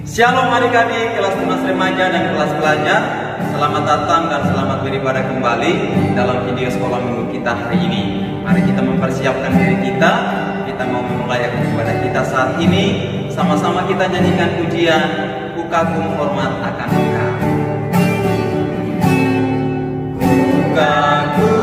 Shalom adik-adik kelas tunas remaja dan kelas pelajar. Selamat datang dan selamat beribadah kembali dalam video sekolah minggu kita hari ini. Mari kita mempersiapkan diri kita. Kita mau memulai ibadah kita saat ini. Sama-sama kita nyanyikan pujian Ku kagum hormat akan Engkau. Ku kagum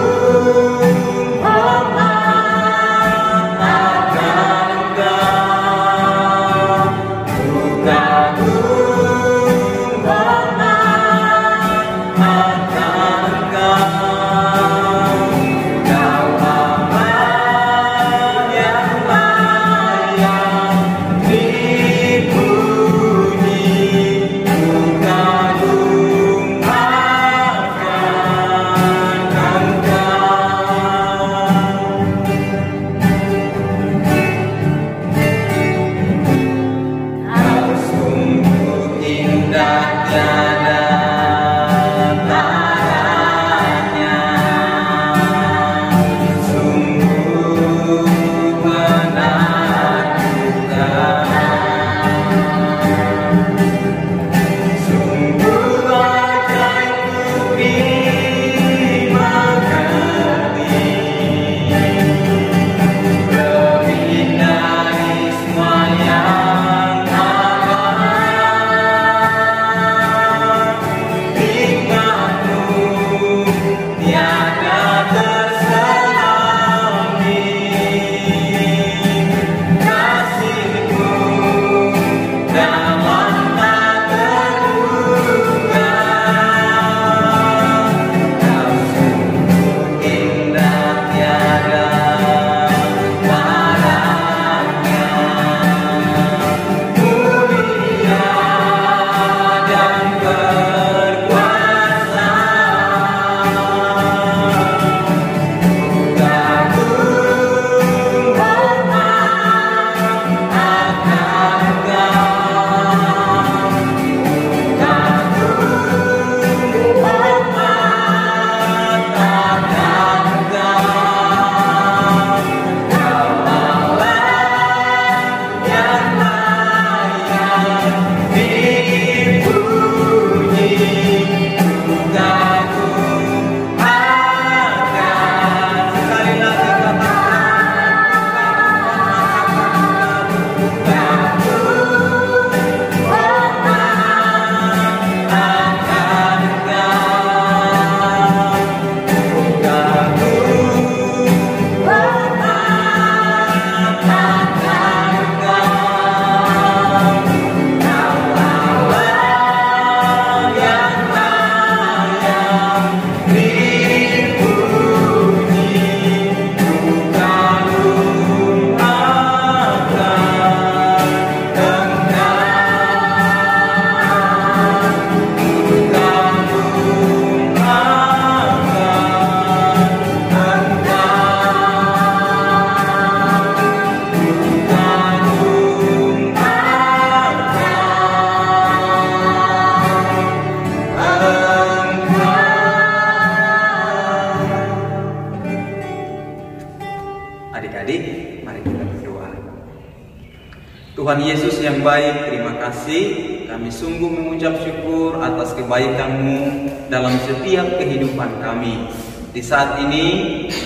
Tuhan Yesus yang baik, terima kasih. Kami sungguh mengucap syukur atas kebaikan-Mu dalam setiap kehidupan kami. Di saat ini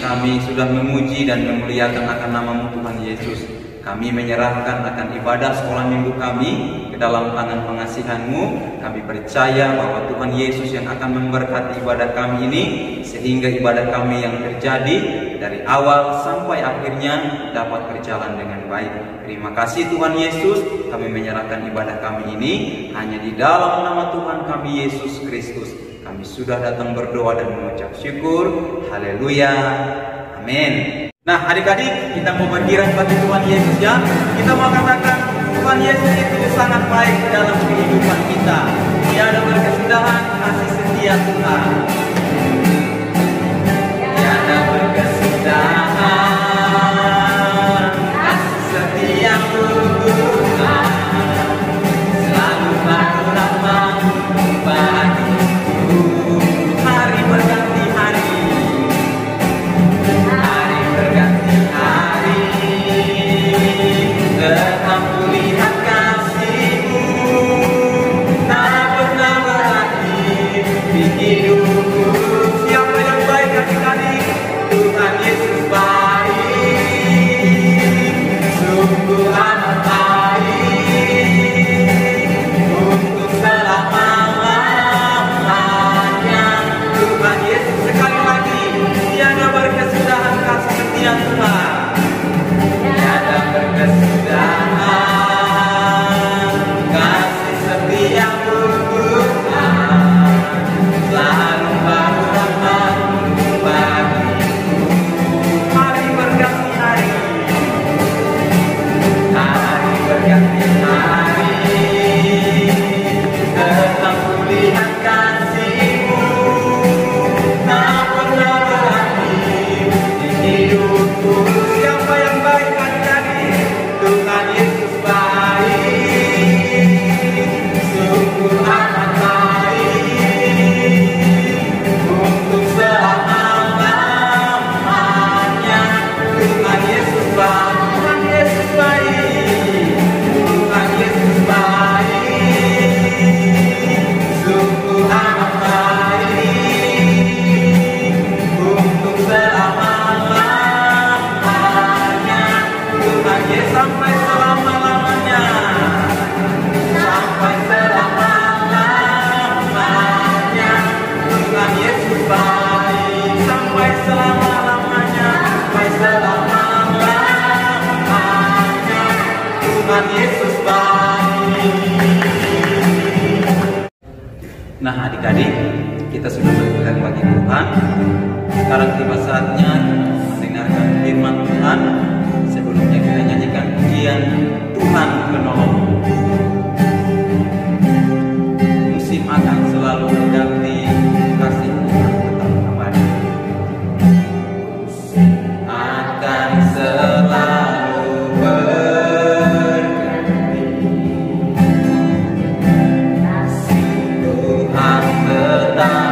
kami sudah memuji dan memuliakan akan nama-Mu Tuhan Yesus. Kami menyerahkan akan ibadah sekolah minggu kami ke dalam tangan pengasihan-Mu. Kami percaya bahwa Tuhan Yesus yang akan memberkati ibadah kami ini, sehingga ibadah kami yang terjadi dari awal sampai akhirnya dapat berjalan dengan baik. Terima kasih Tuhan Yesus, kami menyerahkan ibadah kami ini hanya di dalam nama Tuhan kami Yesus Kristus. Kami sudah datang berdoa dan mengucap syukur. Haleluya. Amin. Nah adik-adik, kita mau bergirang bagi Tuhan Yesus ya. Kita mau katakan Tuhan Yesus itu sangat baik dalam kehidupan kita. Tiada berkesudahan kasih setia Tuhan. Tiada berkesudahan kasih setia Tuhan. Selalu baru rahmat bagiku. Hari berganti hari. Tetap kulihat kasih-Mu. Nah adik-adik, kita sudah berpegang bagi Tuhan. Sekarang tiba saatnya mendengarkan firman Tuhan. Sebelumnya kita nyanyikan pujian Tuhan Penolong. Musim akan selalu berganti, kasih Tuhan tetap abadi. Akan selalu berganti, kasih Tuhan tetap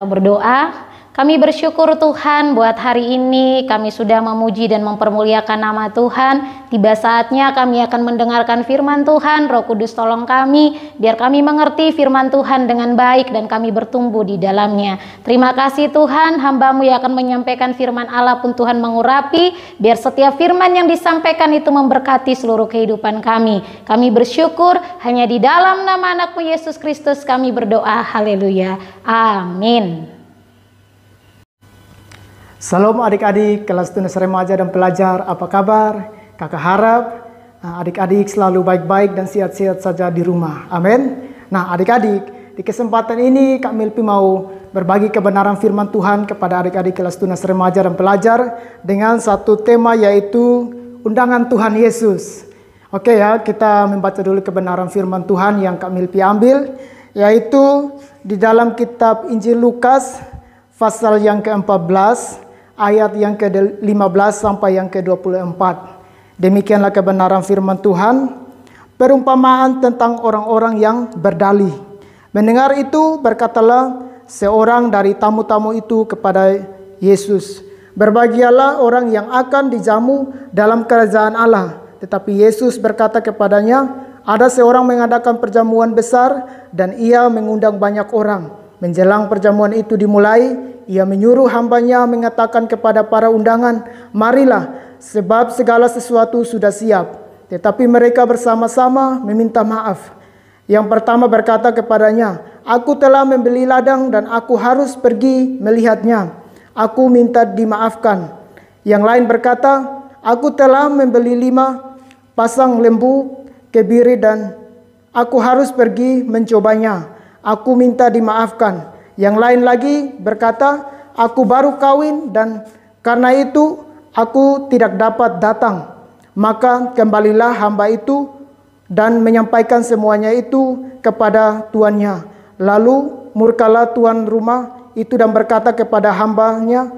berdoa. Kami bersyukur Tuhan buat hari ini kami sudah memuji dan mempermuliakan nama Tuhan. Tiba saatnya kami akan mendengarkan firman Tuhan. Roh Kudus tolong kami biar kami mengerti firman Tuhan dengan baik dan kami bertumbuh di dalamnya. Terima kasih Tuhan, hamba-Mu yang akan menyampaikan firman Allah pun Tuhan mengurapi. Biar setiap firman yang disampaikan itu memberkati seluruh kehidupan kami. Kami bersyukur hanya di dalam nama anak-Mu Yesus Kristus kami berdoa. Haleluya. Amin. Salam adik-adik kelas tunas remaja dan pelajar, apa kabar? Kakak harap adik-adik selalu baik-baik dan sehat-sehat saja di rumah. Amin. Nah adik-adik, Di kesempatan ini Kak Milpi mau berbagi kebenaran firman Tuhan kepada adik-adik kelas tunas remaja dan pelajar dengan satu tema yaitu undangan Tuhan Yesus. Oke ya, kita membaca dulu kebenaran firman Tuhan yang Kak Milpi ambil, yaitu di dalam kitab Injil Lukas pasal yang ke-14 ayat yang ke-15 sampai yang ke-24. Demikianlah kebenaran firman Tuhan. Perumpamaan tentang orang-orang yang berdalih. Mendengar itu berkatalah seorang dari tamu-tamu itu kepada Yesus, "Berbahagialah orang yang akan dijamu dalam kerajaan Allah." Tetapi Yesus berkata kepadanya, "Ada seorang mengadakan perjamuan besar dan ia mengundang banyak orang. Menjelang perjamuan itu dimulai, ia menyuruh hambanya mengatakan kepada para undangan, 'Marilah, sebab segala sesuatu sudah siap.' Tetapi mereka bersama-sama meminta maaf. Yang pertama berkata kepadanya, 'Aku telah membeli ladang dan aku harus pergi melihatnya. Aku minta dimaafkan.' Yang lain berkata, 'Aku telah membeli 5 pasang lembu kebiri dan aku harus pergi mencobanya. Aku minta dimaafkan.' Yang lain lagi berkata, 'Aku baru kawin dan karena itu aku tidak dapat datang.' Maka kembalilah hamba itu dan menyampaikan semuanya itu kepada tuannya. Lalu murkalah tuan rumah itu dan berkata kepada hambanya,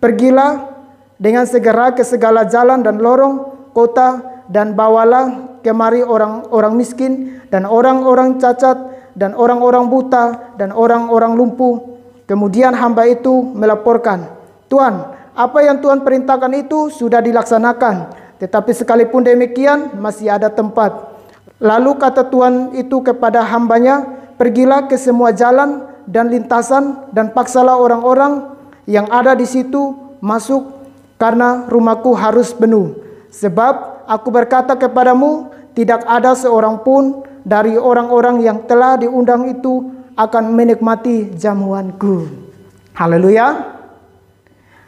'Pergilah dengan segera ke segala jalan dan lorong kota dan bawalah kemari orang-orang miskin dan orang-orang cacat dan orang-orang buta dan orang-orang lumpuh.' Kemudian hamba itu melaporkan, 'Tuan, apa yang Tuhan perintahkan itu sudah dilaksanakan. Tetapi sekalipun demikian masih ada tempat.' Lalu kata Tuhan itu kepada hambanya, 'Pergilah ke semua jalan dan lintasan dan paksalah orang-orang yang ada di situ masuk, karena rumahku harus penuh. Sebab aku berkata kepadamu, tidak ada seorang pun dari orang-orang yang telah diundang itu akan menikmati jamuanku.'" Haleluya.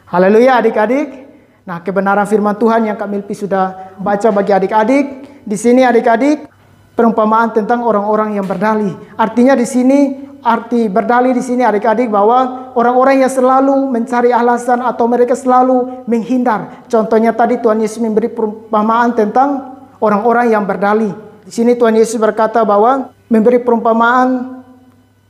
Haleluya adik-adik. Nah, kebenaran firman Tuhan yang Kak Milpi sudah baca bagi adik-adik. Di sini adik-adik, perumpamaan tentang orang-orang yang berdalih. Artinya di sini, arti berdalih di sini adik-adik bahwa orang-orang yang selalu mencari alasan atau mereka selalu menghindar. Contohnya tadi Tuhan Yesus memberi perumpamaan tentang orang-orang yang berdalih. Di sini Tuhan Yesus berkata bahwa memberi perumpamaan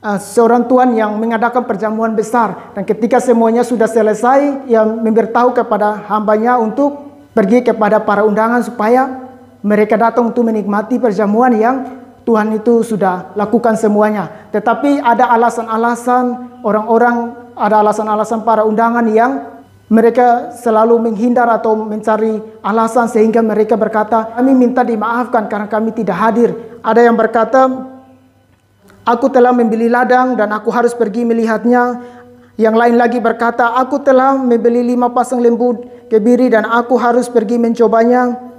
seorang tuan yang mengadakan perjamuan besar, dan ketika semuanya sudah selesai, ia memberitahu kepada hambanya untuk pergi kepada para undangan supaya mereka datang untuk menikmati perjamuan yang Tuhan itu sudah lakukan semuanya. Tetapi ada alasan-alasan orang-orang, ada alasan-alasan para undangan yang mereka selalu menghindar atau mencari alasan sehingga mereka berkata, "Kami minta dimaafkan karena kami tidak hadir." Ada yang berkata, "Aku telah membeli ladang dan aku harus pergi melihatnya." Yang lain lagi berkata, "Aku telah membeli 5 pasang lembu kebiri dan aku harus pergi mencobanya."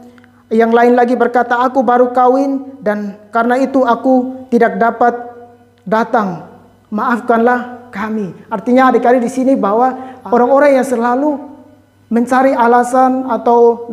Yang lain lagi berkata, "Aku baru kawin dan karena itu aku tidak dapat datang. Maafkanlah kami." Artinya adik-adik di sini bahwa orang-orang yang selalu mencari alasan atau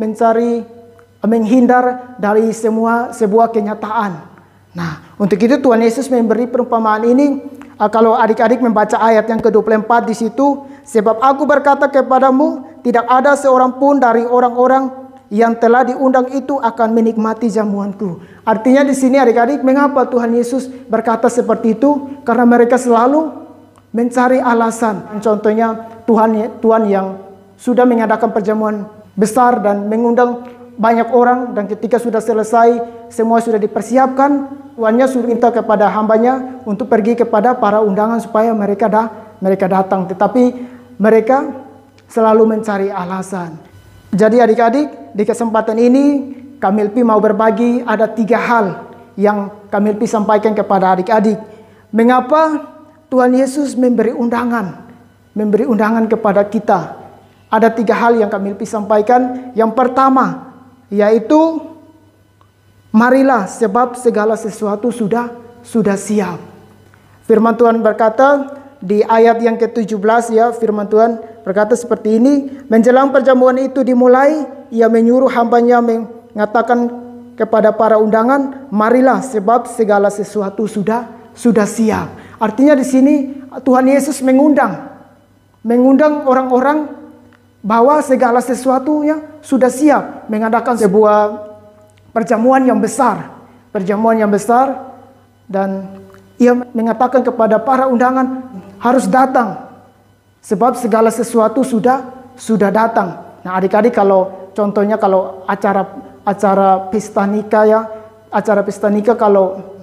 menghindar dari sebuah kenyataan. Nah, untuk itu Tuhan Yesus memberi perumpamaan ini. Kalau adik-adik membaca ayat yang ke-24 di situ, "Sebab aku berkata kepadamu, tidak ada seorang pun dari orang-orang yang telah diundang itu akan menikmati jamuanku." Artinya di sini adik-adik, mengapa Tuhan Yesus berkata seperti itu? Karena mereka selalu mencari alasan. Contohnya Tuhan yang sudah mengadakan perjamuan besar dan mengundang banyak orang, dan ketika sudah selesai semua sudah dipersiapkan, tuannya suruh minta kepada hambanya untuk pergi kepada para undangan supaya mereka datang. Tetapi mereka selalu mencari alasan. Jadi adik-adik, di kesempatan ini Kak Milpi mau berbagi ada 3 hal yang Kak Milpi sampaikan kepada adik-adik. Mengapa Tuhan Yesus memberi undangan kepada kita? Ada 3 hal yang Kak Milpi sampaikan. Yang pertama yaitu, marilah sebab segala sesuatu sudah siap. Firman Tuhan berkata di ayat yang ke-17 ya, firman Tuhan berkata seperti ini, "Menjelang perjamuan itu dimulai, ia menyuruh hambanya mengatakan kepada para undangan, marilah sebab segala sesuatu sudah siap." Artinya di sini Tuhan Yesus mengundang orang-orang bahwa segala sesuatunya sudah siap, mengadakan sebuah perjamuan yang besar, dan ia mengatakan kepada para undangan harus datang sebab segala sesuatu sudah datang. Nah, adik-adik, kalau contohnya kalau acara pesta nikah ya, kalau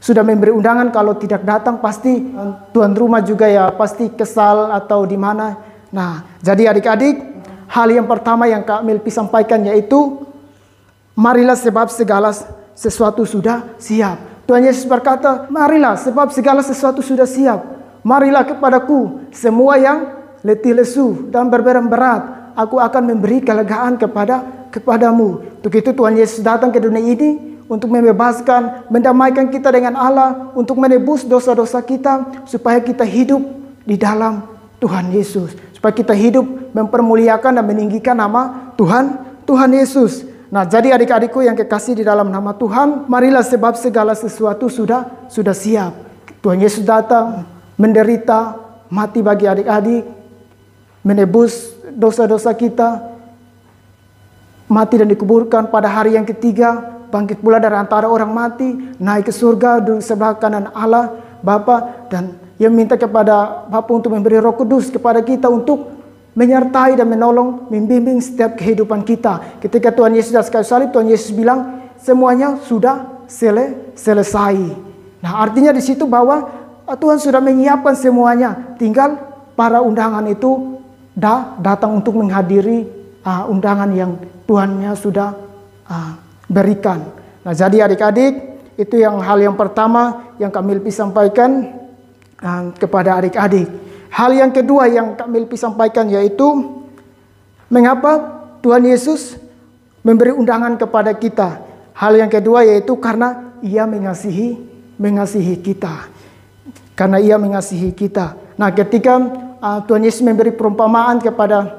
sudah memberi undangan, kalau tidak datang pasti tuan rumah juga ya pasti kesal atau di mana. Nah, jadi adik-adik, hal yang pertama yang Kak Melpi sampaikan yaitu marilah sebab segala sesuatu sudah siap. Tuhan Yesus berkata, marilah sebab segala sesuatu sudah siap. Marilah kepadaku semua yang letih lesu dan berbeban berat, aku akan memberi kelegaan kepadamu. Untuk itu Tuhan Yesus datang ke dunia ini untuk membebaskan, mendamaikan kita dengan Allah, untuk menebus dosa-dosa kita, supaya kita hidup di dalam Tuhan Yesus, supaya kita hidup mempermuliakan dan meninggikan nama Tuhan Yesus. Nah, jadi adik-adikku yang kekasih di dalam nama Tuhan, marilah sebab segala sesuatu sudah siap. Tuhan Yesus datang, menderita, mati bagi adik-adik, menebus dosa-dosa kita, mati dan dikuburkan, pada hari yang ketiga bangkit pula dari antara orang mati, naik ke surga, duduk sebelah kanan Allah Bapa, dan ia minta kepada Bapa untuk memberi Roh Kudus kepada kita untuk menyertai dan menolong, membimbing setiap kehidupan kita. Ketika Tuhan Yesus sudah kayu salib, Tuhan Yesus bilang semuanya sudah selesai. Nah, artinya di situ bahwa Tuhan sudah menyiapkan semuanya, tinggal para undangan itu datang untuk menghadiri undangan yang Tuhannya sudah berikan. Nah, jadi adik-adik, itu hal yang pertama yang Kak Melpi sampaikan kepada adik-adik. Hal yang kedua yang Kak Melpi sampaikan yaitu mengapa Tuhan Yesus memberi undangan kepada kita. Hal yang kedua yaitu karena Ia mengasihi kita. Karena Ia mengasihi kita. Nah, ketika Tuhan Yesus memberi perumpamaan kepada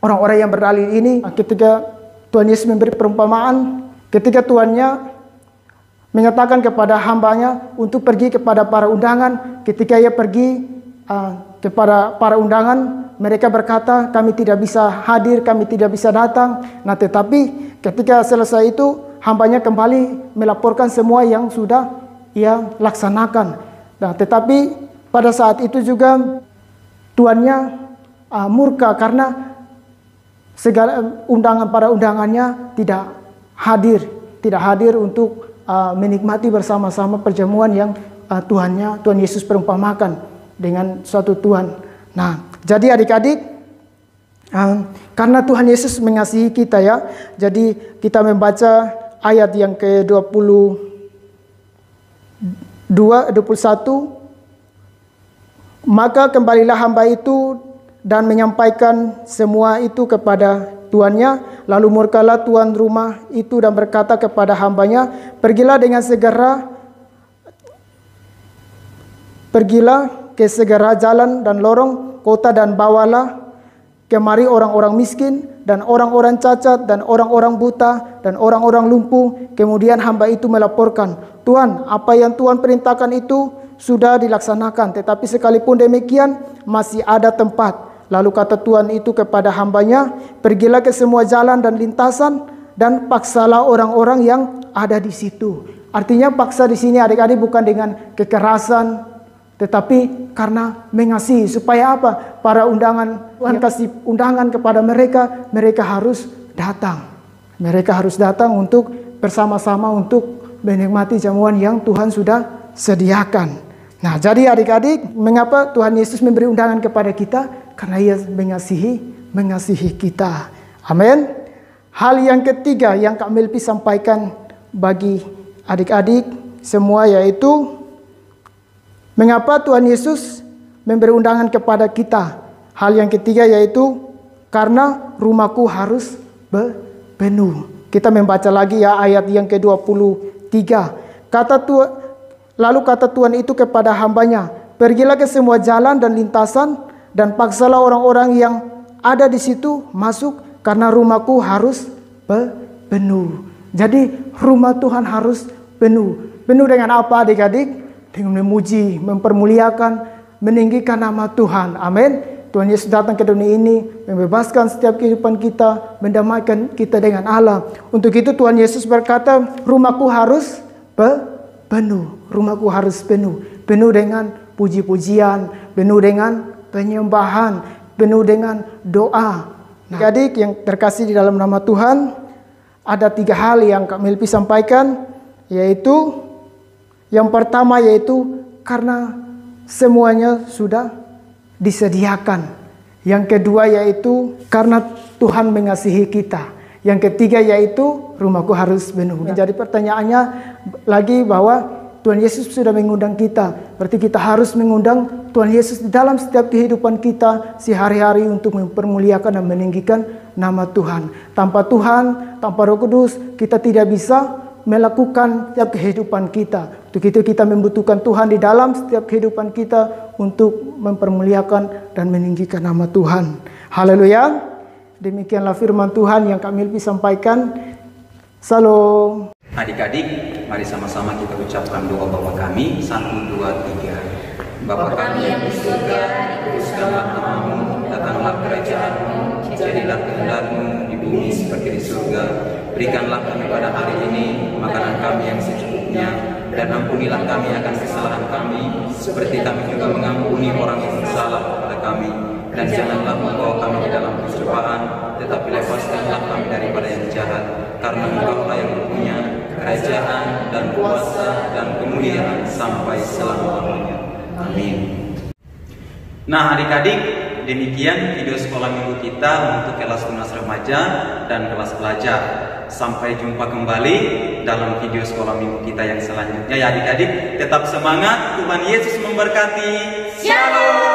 orang-orang yang berdalil ini, ketika Tuhan Yesus memberi perumpamaan, ketika Tuannya mengatakan kepada hambanya untuk pergi kepada para undangan, ketika Ia pergi kepada para undangan, mereka berkata, kami tidak bisa hadir, kami tidak bisa datang. Nah, tetapi ketika selesai itu, hambanya kembali melaporkan semua yang sudah ia laksanakan. Nah, tetapi pada saat itu juga tuannya murka karena segala para undangannya tidak hadir untuk menikmati bersama-sama perjamuan yang Tuhan Yesus perumpamakan dengan suatu Tuhan. Nah, jadi adik-adik, karena Tuhan Yesus mengasihi kita ya, jadi kita membaca ayat yang ke-21, maka kembalilah hamba itu dan menyampaikan semua itu kepada tuannya. Lalu murkalah tuan rumah itu dan berkata kepada hambanya, pergilah ke segala jalan dan lorong kota dan bawalah kemari orang-orang miskin dan orang-orang cacat dan orang-orang buta dan orang-orang lumpuh. Kemudian hamba itu melaporkan, Tuhan, apa yang Tuhan perintahkan itu sudah dilaksanakan, tetapi sekalipun demikian masih ada tempat. Lalu kata Tuhan itu kepada hambanya, pergilah ke semua jalan dan lintasan dan paksalah orang-orang yang ada di situ. Artinya paksa di sini adik-adik bukan dengan kekerasan, tetapi karena mengasihi. Supaya apa? Para undangan, Tuhan kasih undangan kepada mereka, mereka harus datang. Mereka harus datang untuk bersama-sama untuk menikmati jamuan yang Tuhan sudah sediakan. Nah, jadi adik-adik, mengapa Tuhan Yesus memberi undangan kepada kita? Karena Ia mengasihi kita. Amin. Hal yang ketiga yang Kak Melpi sampaikan bagi adik-adik semua yaitu mengapa Tuhan Yesus memberi undangan kepada kita. Hal yang ketiga yaitu karena rumahku harus penuh. Kita membaca lagi ya ayat yang ke-23. Lalu kata Tuhan itu kepada hambanya, pergilah ke semua jalan dan lintasan dan paksalah orang-orang yang ada di situ masuk, karena rumahku harus penuh. Jadi rumah Tuhan harus penuh. Penuh dengan apa adik-adik? dengan memuji, mempermuliakan, meninggikan nama Tuhan. Amin. Tuhan Yesus datang ke dunia ini, membebaskan setiap kehidupan kita, mendamaikan kita dengan Allah. Untuk itu Tuhan Yesus berkata, rumahku harus penuh. Rumahku harus penuh. Penuh dengan puji-pujian, penuh dengan penyembahan, penuh dengan doa. Adik yang terkasih di dalam nama Tuhan, ada 3 hal yang Kak Melpi sampaikan, yaitu yang pertama yaitu karena semuanya sudah disediakan. Yang kedua yaitu karena Tuhan mengasihi kita. Yang ketiga yaitu rumahku harus penuh. Jadi pertanyaannya lagi bahwa Tuhan Yesus sudah mengundang kita. Berarti kita harus mengundang Tuhan Yesus di dalam setiap kehidupan kita sehari-hari untuk mempermuliakan dan meninggikan nama Tuhan. Tanpa Tuhan, tanpa Roh Kudus, kita tidak bisa melakukan setiap kehidupan kita. Untuk itu kita membutuhkan Tuhan di dalam setiap kehidupan kita untuk mempermuliakan dan meninggikan nama Tuhan. Haleluya. Demikianlah firman Tuhan yang Kak Melpi sampaikan. Salam. Adik-adik, mari sama-sama kita ucapkan doa Bapa kami. 1, 2, 3. Bapa kami yang di surga, dikuduskanlah namamu, datanglah kerajaan-mu, jadilah kehendak-mu di bumi seperti di surga. Berikanlah kami pada hari ini makanan kami yang secukupnya, dan ampunilah kami akan kesalahan kami, seperti kami juga mengampuni orang yang bersalah kepada kami. Dan janganlah membawa kami ke dalam pencobaan, tetapi lepaskanlah kami daripada yang jahat, karena Engkau-lah yang punya kerajaan dan kuasa dan kemuliaan sampai selama-lamanya. Amin. Nah adik-adik, demikian video sekolah minggu kita untuk kelas tunas remaja dan kelas pelajar. Sampai jumpa kembali dalam video sekolah minggu kita yang selanjutnya ya adik-adik. Tetap semangat, Tuhan Yesus memberkati. Shalom.